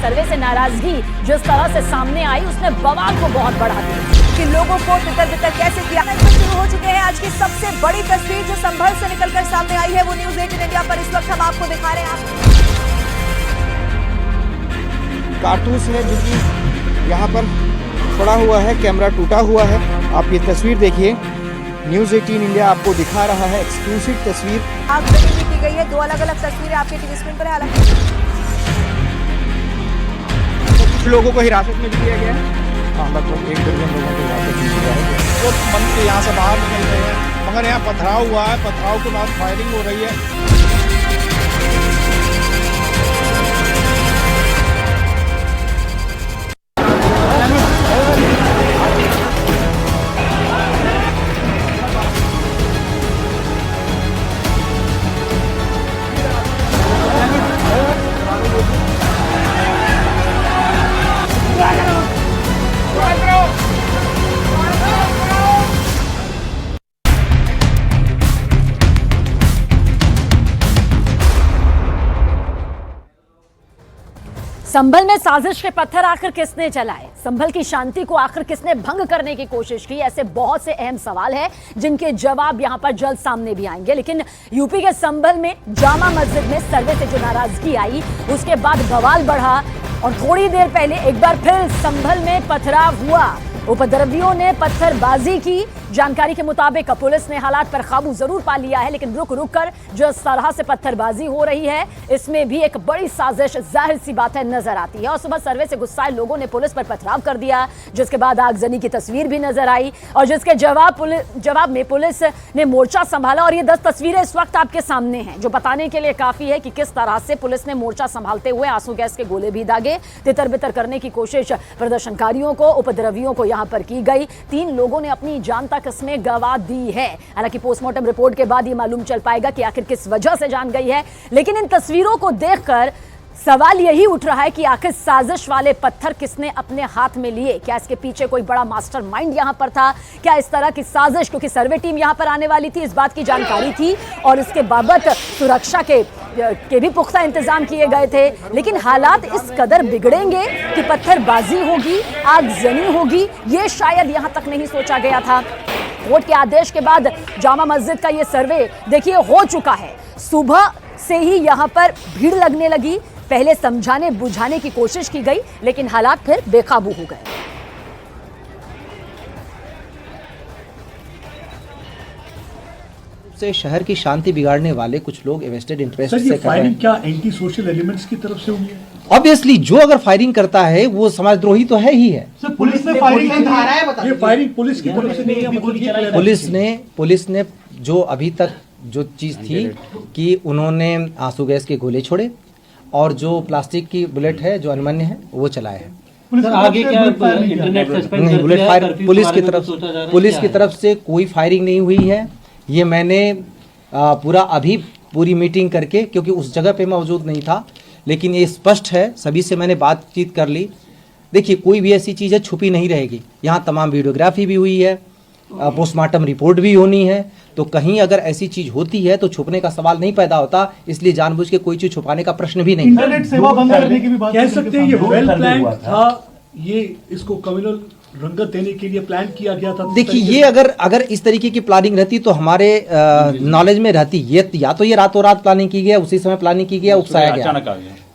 सर्वे से नाराजगी जिस तरह से सामने आई उसने बवाल को बहुत बढ़ा दिया कि लोगों को तितर-बितर कैसे किया। शुरू हो चुके हैं आज की सबसे बड़ी तस्वीर जो संभल से निकलकर सामने आई है वो न्यूज़ 18 इंडिया पर इस वक्त हम आपको दिखा रहे हैं। कारतूस है जो कि यहाँ पर पड़ा हुआ है, कैमरा टूटा हुआ है। आप ये तस्वीर देखिए, न्यूज़ 18 इंडिया आपको दिखा रहा है एक्सक्लूसिव तस्वीर। आग भी की गई है, दो अलग-अलग तस्वीरें आपके टीवी स्क्रीन पर है। हालांकि कुछ लोगों को हिरासत में भी लिया गया है, लगभग 1 दर्जन लोगों को हिरासत में लिया है। वो मंत्री यहाँ से बाहर निकल रहे हैं, मगर यहाँ पथराव हुआ है, पथराव के बाद फायरिंग हो रही है। संभल में साजिश के पत्थर आखिर किसने चलाए, संभल की शांति को आखिर किसने भंग करने की कोशिश की, ऐसे बहुत से अहम सवाल हैं जिनके जवाब यहां पर जल्द सामने भी आएंगे। लेकिन यूपी के संभल में जामा मस्जिद में सर्वे से जो नाराजगी आई उसके बाद बवाल बढ़ा और थोड़ी देर पहले एक बार फिर संभल में पथराव हुआ। उपद्रवियों ने पत्थरबाजी की। जानकारी के मुताबिक पुलिस ने हालात पर काबू जरूर पा लिया है, लेकिन रुक रुक कर जिस तरह से पत्थरबाजी हो रही है इसमें भी एक बड़ी साजिश जाहिर सी बात है नजर आती है। और सुबह सर्वे से गुस्साए लोगों ने पुलिस पर पथराव कर दिया, जिसके बाद आगजनी की तस्वीर भी नजर आई और जिसके जवाब में पुलिस ने मोर्चा संभाला। और ये 10 तस्वीरें इस वक्त आपके सामने हैं जो बताने के लिए काफी है कि किस तरह से पुलिस ने मोर्चा संभालते हुए आंसू गैस के गोले भी दागे, तितर बितर करने की कोशिश प्रदर्शनकारियों को, उपद्रवियों को यहां पर की गई। 3 लोगों ने अपनी जान तक इसमें गंवा दी है। हालांकि पोस्टमार्टम रिपोर्ट के बाद ये मालूम चल पाएगा कि आखिर किस वजह से जान गई है। लेकिन इन तस्वीरों को देखकर सवाल यही उठ रहा है कि आखिर साजिश वाले पत्थर किसने अपने हाथ में लिए। क्या इसके पीछे कोई बड़ा मास्टरमाइंड यहां पर था? क्या इस तरह की साजिश, क्योंकि सर्वे टीम यहां पर आने वाली थी, इस बात की जानकारी थी और इसके बाबत सुरक्षा के भी पुख्ता इंतजाम किए गए थे। लेकिन हालात इस कदर बिगड़ेंगे कि पत्थरबाजी होगी, आगजनी होगी, ये शायद यहां तक नहीं सोचा गया था। कोर्ट के आदेश के बाद जामा मस्जिद का ये सर्वे देखिए हो चुका है। सुबह से ही यहां पर भीड़ लगने लगी। पहले समझाने बुझाने की कोशिश की गई, लेकिन हालात फिर बेकाबू हो गए। से शहर की शांति बिगाड़ने वाले कुछ लोग इन्वेस्टेड इंटरेस्ट से कर रहे हैं। क्या एंटी सोशल एलिमेंट्स की तरफ से हुई है? ऑब्वियसली जो अगर फायरिंग करता है वो समाजद्रोही तो है ही है। सर, पुलिस ने फायरिंग पुलिस की तरफ से नहीं है। पुलिस ने जो अभी तक जो चीज थी कि उन्होंने आंसू गैस के गोले छोड़े और जो प्लास्टिक की बुलेट है जो अनमन्य है वो चलाए हैं। सर, आगे क्या इंटरनेट सस्पेंड नहीं, बुलेट फायर पुलिस की तरफ से कोई फायरिंग नहीं हुई है। ये मैंने पूरी मीटिंग करके, क्योंकि उस जगह पे मौजूद नहीं था, लेकिन ये स्पष्ट है, सभी से मैंने बातचीत कर ली। देखिए, कोई भी ऐसी चीज़ है छुपी नहीं रहेगी। यहाँ तमाम वीडियोग्राफी भी हुई है, पोस्टमार्टम रिपोर्ट भी होनी है, तो कहीं अगर ऐसी चीज होती है तो छुपने का सवाल नहीं पैदा होता। इसलिए जानबूझ के कोई चीज छुपाने का प्रश्न भी नहीं। इंटरनेट सेवा बंद करने की भी बात कह सकते हैं। ये वेल प्लान था, ये इसको कम्युनल रंगत देने के लिए प्लान किया गया था। देखिए, ये अगर इस तरीके की प्लानिंग रहती तो हमारे नॉलेज में रहती। ये या तो ये रातों रात प्लानिंग की गया, उसी समय प्लानिंग की गया, उकसाया गया,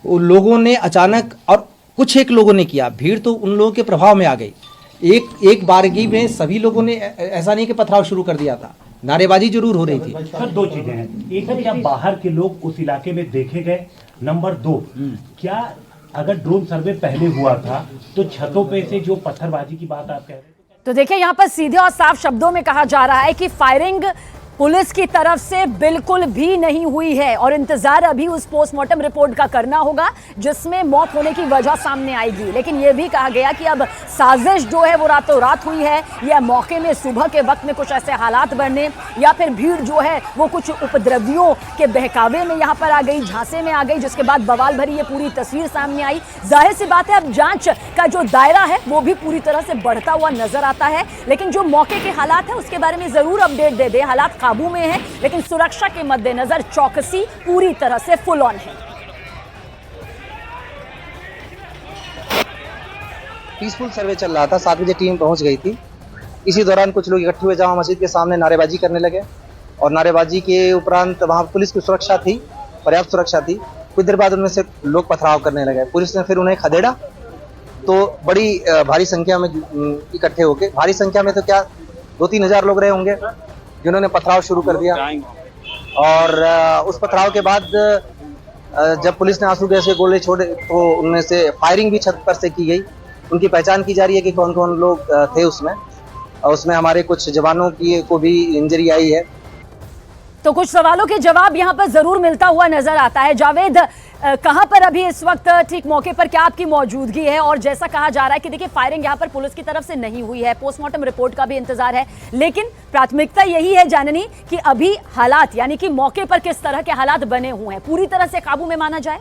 लोगों ने अचानक, और कुछ एक लोगों ने किया। भीड़ तो उन लोगों के प्रभाव में आ गई। एक बारगी में सभी लोगों ने ऐसा नहीं कि पथराव शुरू कर दिया था, नारेबाजी जरूर हो रही थी। सर, 2 चीजें हैं। एक है क्या बाहर के लोग उस इलाके में देखे गए? नंबर 2, क्या अगर ड्रोन सर्वे पहले हुआ था तो छतों पे से जो पत्थरबाजी की बात आप कह रहे हैं, तो देखिए यहाँ पर सीधे और साफ शब्दों में कहा जा रहा है कि फायरिंग पुलिस की तरफ से बिल्कुल भी नहीं हुई है और इंतजार अभी उस पोस्टमार्टम रिपोर्ट का करना होगा जिसमें मौत होने की वजह सामने आएगी। लेकिन यह भी कहा गया कि अब साजिश जो है वो रातों रात हुई है, या मौके में सुबह के वक्त में कुछ ऐसे हालात बनने, या फिर भीड़ जो है वो कुछ उपद्रवियों के बहकावे में यहाँ पर आ गई, झांसे में आ गई, जिसके बाद बवाल भरी ये पूरी तस्वीर सामने आई। जाहिर सी बात है अब जांच का जो दायरा है वो भी पूरी तरह से बढ़ता हुआ नजर आता है, लेकिन जो मौके के हालात है उसके बारे में जरूर अपडेट दे दे। हालात काबू में है, लेकिन सुरक्षा के मद्देनजर चौकसी पूरी तरह से फुल ऑन है। पीसफुल सर्वे चल रहा था, 7 बजे टीम पहुंच गई थी। इसी दौरान कुछ लोग इकट्ठे हुए जामा मस्जिद के सामने नारेबाजी करने लगे और नारेबाजी के उपरांत वहाँ पुलिस की सुरक्षा थी, पर्याप्त सुरक्षा थी। कुछ देर बाद उनमें से लोग पथराव करने लगे। पुलिस ने फिर उन्हें खदेड़ा तो बड़ी भारी संख्या में इकट्ठे होके, भारी संख्या में तो क्या 2-3 हज़ार लोग रहे होंगे, जिन्होंने पथराव शुरू कर दिया। और उस पथराव के बाद जब पुलिस ने आंसू गैस के गोले छोड़े तो उनमें से फायरिंग भी छत पर से की गई। उनकी पहचान की जा रही है कि कौन कौन लोग थे उसमें। उसमें हमारे कुछ जवानों को भी इंजरी आई है। तो कुछ सवालों के जवाब यहाँ पर जरूर मिलता हुआ नजर आता है। जावेद, कहां पर अभी इस वक्त ठीक मौके पर क्या आपकी मौजूदगी है? और जैसा कहा जा रहा है कि देखिए फायरिंग यहाँ पर पुलिस की तरफ से नहीं हुई है, पोस्टमार्टम रिपोर्ट का भी इंतजार है, लेकिन प्राथमिकता यही है जाननी कि अभी हालात यानी कि मौके पर किस तरह के हालात बने हुए हैं, पूरी तरह से काबू में माना जाए?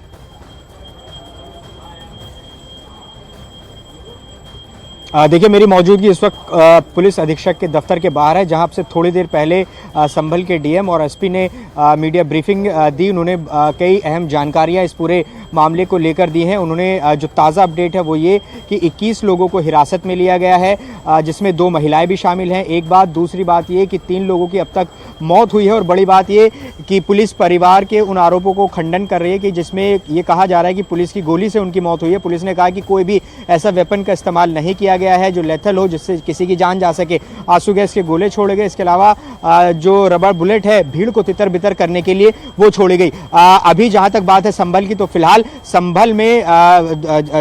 देखिए, मेरी मौजूदगी इस वक्त पुलिस अधीक्षक के दफ्तर के बाहर है, जहां से थोड़ी देर पहले संभल के डीएम और एसपी ने मीडिया ब्रीफिंग दी। उन्होंने कई अहम जानकारियां इस पूरे मामले को लेकर दी हैं। उन्होंने जो ताज़ा अपडेट है वो ये कि 21 लोगों को हिरासत में लिया गया है, जिसमें 2 महिलाएं भी शामिल हैं। एक बात, दूसरी बात ये कि 3 लोगों की अब तक मौत हुई है। और बड़ी बात ये कि पुलिस परिवार के उन आरोपों को खंडन कर रही है कि जिसमें ये कहा जा रहा है कि पुलिस की गोली से उनकी मौत हुई है। पुलिस ने कहा कि कोई भी ऐसा वेपन का इस्तेमाल नहीं किया गया है जो लेथल हो, जिससे किसी की जान जा सके। आंसू गैस के गोले छोड़े गए, इसके अलावा जो रबर बुलेट है भीड़ को तितर बितर करने के लिए वो छोड़ी गई। अभी जहां तक बात है संभल की, तो फिलहाल संभल में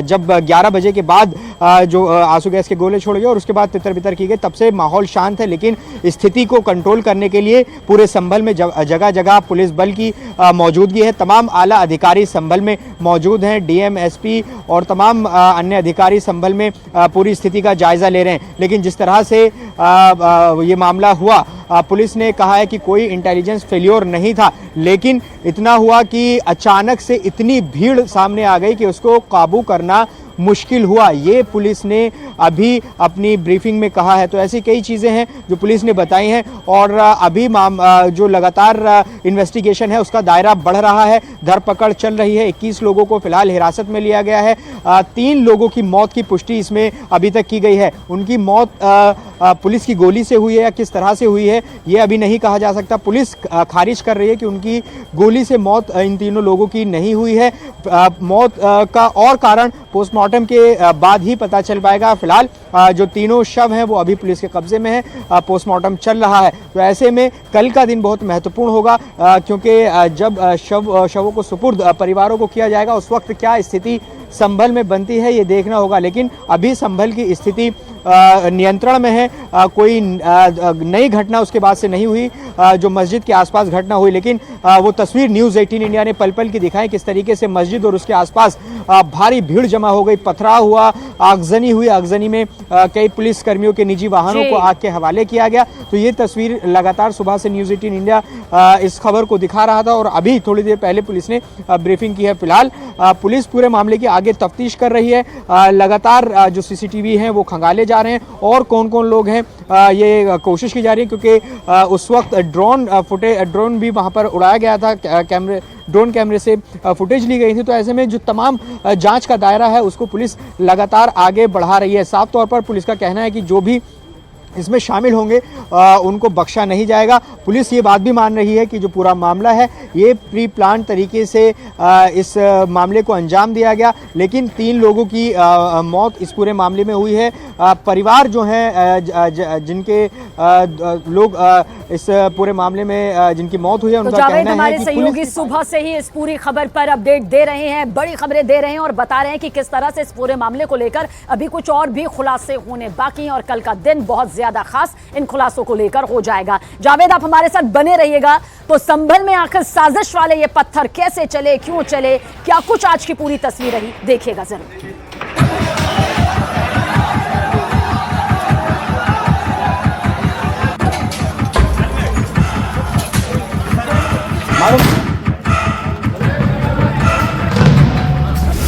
जब 11 बजे के बाद जो आंसू गैस के गोले छोड़े गए और उसके बाद तितर बितर की गई, तब से माहौल शांत है। लेकिन स्थिति को कंट्रोल करने के लिए पूरे संभल में जगह जगह पुलिस बल की मौजूदगी है। तमाम आला अधिकारी संभल में मौजूद हैं, डीएम, एसपी और तमाम अन्य अधिकारी संभल में पूरी स्थिति का जायजा ले रहे हैं। लेकिन जिस तरह से ये मामला हुआ, पुलिस ने कहा है कि कोई इंटेलिजेंस फेल्योर नहीं था, लेकिन इतना हुआ कि अचानक से इतनी भीड़ सामने आ गई कि उसको काबू करना मुश्किल हुआ। ये पुलिस ने अभी अपनी ब्रीफिंग में कहा है। तो ऐसी कई चीज़ें हैं जो पुलिस ने बताई हैं और अभी जो लगातार इन्वेस्टिगेशन है उसका दायरा बढ़ रहा है, धरपकड़ चल रही है। 21 लोगों को फिलहाल हिरासत में लिया गया है। 3 लोगों की मौत की पुष्टि इसमें अभी तक की गई है। उनकी मौत पुलिस की गोली से हुई है या किस तरह से हुई है ये अभी नहीं कहा जा सकता। पुलिस खारिज कर रही है कि उनकी गोली से मौत इन तीनों लोगों की नहीं हुई है। मौत का और कारण पोस्टमार्टम के बाद ही पता चल पाएगा। फिलहाल जो तीनों शव हैं वो अभी पुलिस के कब्जे में है, पोस्टमार्टम चल रहा है। तो ऐसे में कल का दिन बहुत महत्वपूर्ण होगा, क्योंकि जब शवों को सुपुर्द परिवारों को किया जाएगा उस वक्त क्या स्थिति संभल में बनती है ये देखना होगा। लेकिन अभी संभल की स्थिति नियंत्रण में है। कोई नई घटना उसके बाद से नहीं हुई जो मस्जिद के आसपास घटना हुई। लेकिन वो तस्वीर न्यूज़ 18 इंडिया ने पल पल की दिखाई, किस तरीके से मस्जिद और उसके आसपास भारी भीड़ जमा हो गई, पथराव हुआ, आगजनी हुई। आगजनी में कई पुलिस कर्मियों के निजी वाहनों को आग के हवाले किया गया। तो ये तस्वीर लगातार सुबह से न्यूज़ 18 इंडिया इस खबर को दिखा रहा था और अभी थोड़ी देर पहले पुलिस ने ब्रीफिंग की है। फिलहाल पुलिस पूरे मामले की आगे तफ्तीश कर रही है। लगातार जो सीसीटीवी हैं वो खंगाले जा रहे हैं और कौन कौन लोग हैं ये कोशिश की जा रही है, क्योंकि उस वक्त ड्रोन भी वहां पर उड़ाया गया था, ड्रोन कैमरे से फुटेज ली गई थी। तो ऐसे में जो तमाम जांच का दायरा है उसको पुलिस लगातार आगे बढ़ा रही है। साफ तौर पर पुलिस का कहना है कि जो भी इसमें शामिल होंगे उनको बख्शा नहीं जाएगा। पुलिस ये बात भी मान रही है कि जो पूरा मामला है ये प्री प्लान तरीके से इस मामले को अंजाम दिया गया। लेकिन 3 लोगों की मौत इस पूरे मामले में हुई है। परिवार जो हैं जिनके लोग इस पूरे मामले में जिनकी मौत हुई है उनका कहना है कि सहयोगी सुबह से ही इस पूरी खबर पर अपडेट दे रहे हैं, बड़ी खबरें दे रहे हैं और बता रहे हैं कि किस तरह से इस पूरे मामले को लेकर अभी कुछ और भी खुलासे होने बाकी हैं और कल का दिन बहुत ज्यादा खास इन खुलासों को लेकर हो जाएगा। जावेद, आप हमारे साथ बने रहिएगा। तो संभल में आखिर साजिश वाले ये पत्थर कैसे चले, क्यों चले, क्या कुछ आज की पूरी तस्वीर रही, देखिएगा जरूर।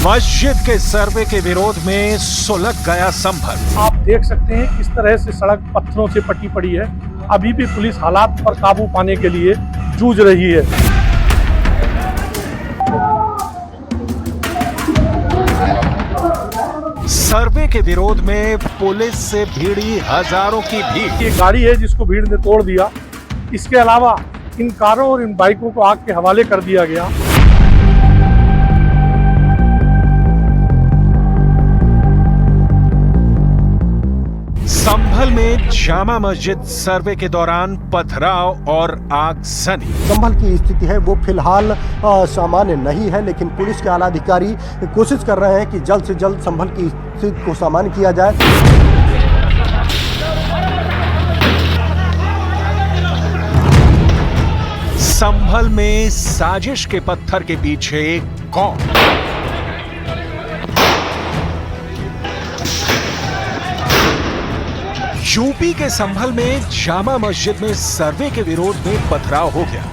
मस्जिद के सर्वे के विरोध में सुलग गया संभल। आप देख सकते हैं किस तरह से सड़क पत्थरों से पटी पड़ी है। अभी भी पुलिस हालात पर काबू पाने के लिए जूझ रही है। सर्वे के विरोध में पुलिस से भिड़ी हजारों की भीड़। ये गाड़ी है जिसको भीड़ ने तोड़ दिया। इसके अलावा इन कारों और इन बाइकों को आग के हवाले कर दिया गया। संभल में जामा मस्जिद सर्वे के दौरान पथराव और आगजनी। संभल की स्थिति है वो फिलहाल सामान्य नहीं है, लेकिन पुलिस के आला अधिकारी कोशिश कर रहे हैं कि जल्द से जल्द संभल की स्थिति को सामान्य किया जाए। संभल में साजिश के पत्थर के पीछे कौन? यूपी के संभल में जामा मस्जिद में सर्वे के विरोध में पथराव हो गया।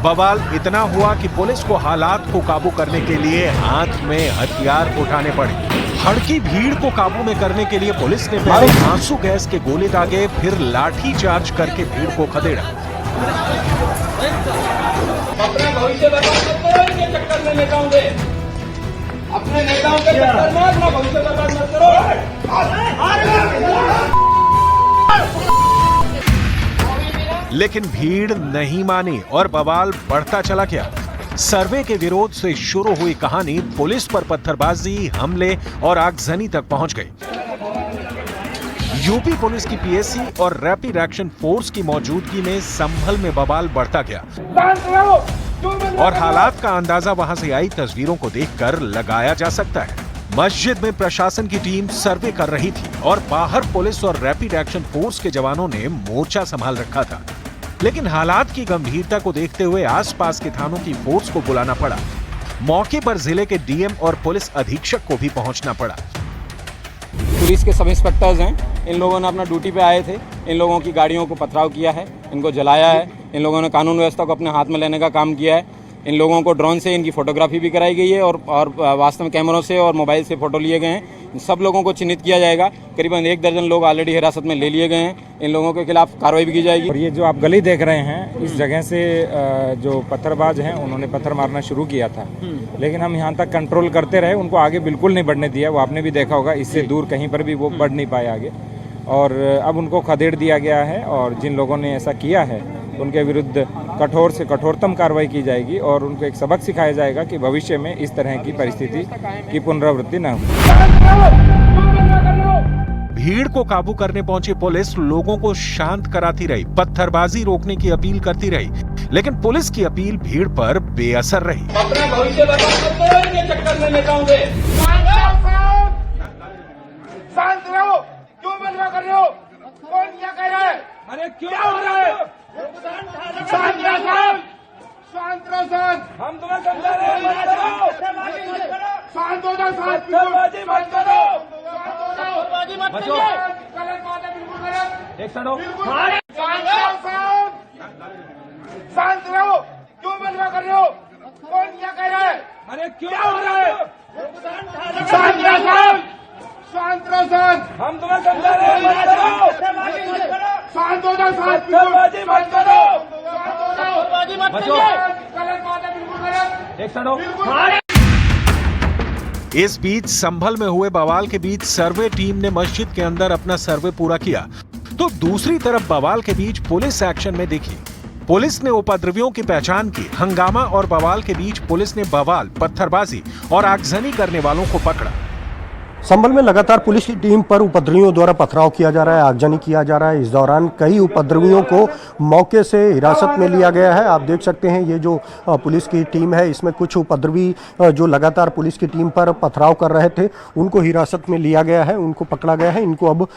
बवाल इतना हुआ कि पुलिस को हालात को काबू करने के लिए हाथ में हथियार उठाने पड़े। भड़की भीड़ को काबू में करने के लिए पुलिस ने पहले आंसू गैस के गोले दागे, फिर लाठी चार्ज करके भीड़ को खदेड़ा। अपने भविष्य बर्बाद मत करो इनके चक्कर में नेताओं के, अपने नेताओं के चक्कर में अपना भविष्य बर्बाद मत करो। लेकिन भीड़ नहीं मानी और बवाल बढ़ता चला गया। सर्वे के विरोध से शुरू हुई कहानी पुलिस पर पत्थरबाजी, हमले और आगजनी तक पहुंच गई। यूपी पुलिस की पीएससी और रैपिड एक्शन फोर्स की मौजूदगी में संभल में बवाल बढ़ता गया और हालात का अंदाजा वहां से आई तस्वीरों को देखकर लगाया जा सकता है। मस्जिद में प्रशासन की टीम सर्वे कर रही थी और बाहर पुलिस और रैपिड एक्शन फोर्स के जवानों ने मोर्चा संभाल रखा था। लेकिन हालात की गंभीरता को देखते हुए आसपास के थानों की फोर्स को बुलाना पड़ा। मौके पर जिले के डीएम और पुलिस अधीक्षक को भी पहुंचना पड़ा। पुलिस के सब इंस्पेक्टर्स हैं, इन लोगों ने अपना ड्यूटी पे आए थे, इन लोगों की गाड़ियों को पथराव किया है, इनको जलाया है, इन लोगों ने कानून व्यवस्था को अपने हाथ में लेने का काम किया है। इन लोगों को ड्रोन से इनकी फोटोग्राफी भी कराई गई है और वास्तव में कैमरों से और मोबाइल से फोटो लिए गए हैं। सब लोगों को चिन्हित किया जाएगा। करीबन 1 दर्जन लोग ऑलरेडी हिरासत में ले लिए गए हैं। इन लोगों के खिलाफ कार्रवाई भी की जाएगी। और ये जो आप गली देख रहे हैं, इस जगह से जो पत्थरबाज हैं उन्होंने पत्थर मारना शुरू किया था, लेकिन हम यहाँ तक कंट्रोल करते रहे, उनको आगे बिल्कुल नहीं बढ़ने दिया। वो आपने भी देखा होगा, इससे दूर कहीं पर भी वो बढ़ नहीं पाए आगे। और अब उनको खदेड़ दिया गया है और जिन लोगों ने ऐसा किया है उनके विरुद्ध कठोर से कठोरतम कार्रवाई की जाएगी और उनको एक सबक सिखाया जाएगा कि भविष्य में इस तरह की परिस्थिति की पुनरावृत्ति न हो। भीड़ को काबू करने पहुंची पुलिस लोगों को शांत कराती रही, पत्थरबाजी रोकने की अपील करती रही, लेकिन पुलिस की अपील भीड़ पर बेअसर रही। अपने भविष्य बर्बाद मत करो इनके चक्कर में नेताओं के। शांत रहो, क्यों बदला कर रहे हो? कौन क्या कह रहा है? अरे क्यों हो रहा है? शांत रहो, शांत रहो सर। हम तुम्हें समझा रहे हैं, मत करो। शांत हो जाओ, पत्थरबाजी मत करो, पत्थरबाजी मत करो। गलत बात है, बिल्कुल गलत। एक सड़ो, शांत रहो, क्यों बदला कर रहे हो? कौन क्या कह रहा है? अरे क्यों हो रहा है? शांत रहो, शांत रहो सर। हम तुम्हें समझा रहे हैं, मत करो। शांत हो जाओ, पत्थरबाजी मत करो, पत्थरबाजी मत करो। गलत बात है, बिल्कुल गलत। एक सड़ो। इस बीच संभल में हुए बवाल के बीच सर्वे टीम ने मस्जिद के अंदर अपना सर्वे पूरा किया, तो दूसरी तरफ बवाल के बीच पुलिस एक्शन में दिखी। पुलिस ने उपद्रवियों की पहचान की। हंगामा और बवाल के बीच पुलिस ने बवाल, पत्थरबाजी और आगजनी करने वालों को पकड़ा। संभल में लगातार पुलिस की टीम पर उपद्रवियों द्वारा पथराव किया जा रहा है, आगजनी किया जा रहा है। इस दौरान कई उपद्रवियों को मौके से हिरासत में लिया गया है। आप देख सकते हैं ये जो पुलिस की टीम है, इसमें कुछ उपद्रवी जो लगातार पुलिस की टीम पर पथराव कर रहे थे उनको हिरासत में लिया गया है, उनको पकड़ा गया है, इनको अब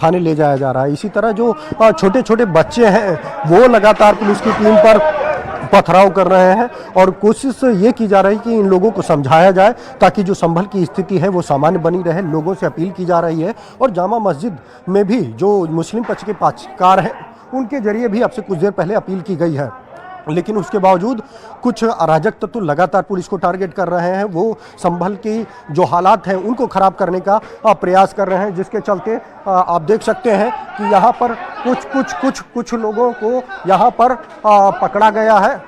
थाने ले जाया जा रहा है। इसी तरह जो छोटे छोटे बच्चे हैं वो लगातार पुलिस की टीम पर पथराव कर रहे हैं और कोशिश ये की जा रही है कि इन लोगों को समझाया जाए ताकि जो संभल की स्थिति है वो सामान्य बनी रहे। लोगों से अपील की जा रही है और जामा मस्जिद में भी जो मुस्लिम पक्ष के पक्षकार हैं उनके जरिए भी अब से कुछ देर पहले अपील की गई है, लेकिन उसके बावजूद कुछ अराजक तत्व लगातार पुलिस को टारगेट कर रहे हैं। वो संभल की जो हालात हैं उनको खराब करने का प्रयास कर रहे हैं, जिसके चलते आप देख सकते हैं कि यहाँ पर कुछ लोगों को यहाँ पर पकड़ा गया है।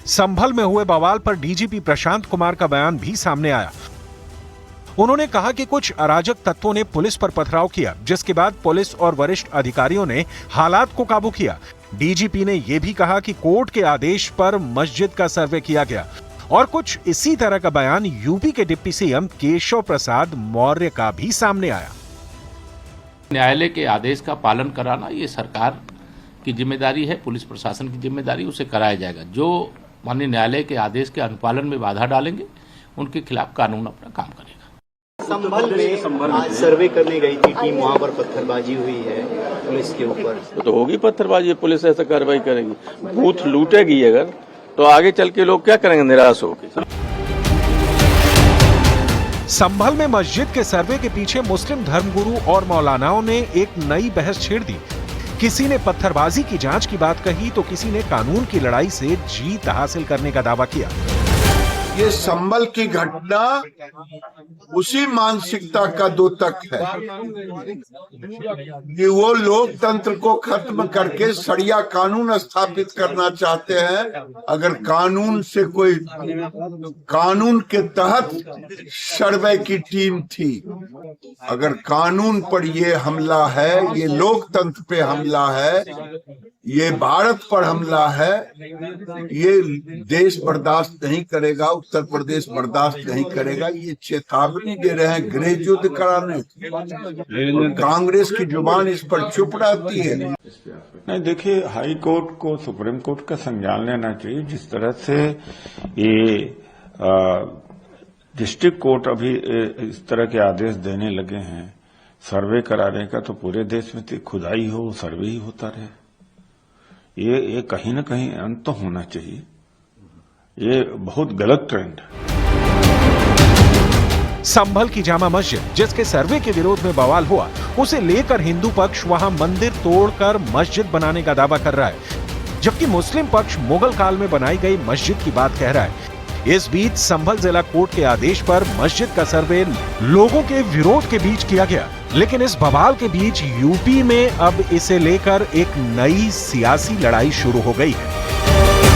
संभल में हुए बवाल पर डीजीपी प्रशांत कुमार का बयान भी सामने आया। उन्होंने कहा कि कुछ अराजक तत्वों ने पुलिस पर पथराव किया, जिसके बाद पुलिस और वरिष्ठ अधिकारियों ने हालात को काबू किया। डीजीपी ने यह भी कहा कि कोर्ट के आदेश पर मस्जिद का सर्वे किया गया और कुछ इसी तरह का बयान यूपी के डिप्टी सीएम केशव प्रसाद मौर्य का भी सामने आया। न्यायालय के आदेश का पालन कराना ये सरकार की जिम्मेदारी है, पुलिस प्रशासन की जिम्मेदारी, उसे कराया जाएगा। जो माननीय न्यायालय के आदेश के अनुपालन में बाधा डालेंगे उनके खिलाफ कानून अपना काम करेगा। संभल में आज सर्वे करने गई थी टीम, वहां पर पत्थरबाजी हुई है पुलिस के ऊपर। तो होगी पत्थरबाजी, पुलिस ऐसा कार्रवाई करेगी। बूथ लूटेगी अगर तो आगे चल के लोग क्या करेंगे, निराश होकर। संभल में मस्जिद के सर्वे के पीछे मुस्लिम धर्मगुरु और मौलानाओं ने एक नई बहस छेड़ दी। किसी ने पत्थरबाजी की जांच की बात कही तो किसी ने कानून की लड़ाई से जीत हासिल करने का दावा किया। ये संभल की घटना उसी मानसिकता का द्योतक है कि वो लोकतंत्र को खत्म करके सरिया कानून स्थापित करना चाहते हैं। अगर कानून से कोई कानून के तहत सर्वे की टीम थी, अगर कानून पर ये हमला है, ये लोकतंत्र पे हमला है, ये भारत पर हमला है, ये देश बर्दाश्त नहीं करेगा, उत्तर प्रदेश बर्दाश्त नहीं करेगा। ये चेतावनी दे रहे हैं गृह युद्ध कराने। कांग्रेस की जुबान इस पर चुप रहती है। नहीं, देखिए, हाई कोर्ट को सुप्रीम कोर्ट का संज्ञान लेना चाहिए। जिस तरह से ये डिस्ट्रिक्ट कोर्ट अभी इस तरह के आदेश देने लगे हैं सर्वे कराने का, तो पूरे देश में खुदाई हो, सर्वे ही होता रहे। ये कहीं न कहीं अंत तो होना चाहिए। ये बहुत गलत ट्रेंड है। संभल की जामा मस्जिद, जिसके सर्वे के विरोध में बवाल हुआ, उसे लेकर हिंदू पक्ष वहां मंदिर तोड़कर मस्जिद बनाने का दावा कर रहा है, जबकि मुस्लिम पक्ष मुगल काल में बनाई गई मस्जिद की बात कह रहा है। इस बीच संभल जिला कोर्ट के आदेश पर मस्जिद का सर्वे लोगों के विरोध के बीच किया गया, लेकिन इस बवाल के बीच यूपी में अब इसे लेकर एक नई सियासी लड़ाई शुरू हो गई है।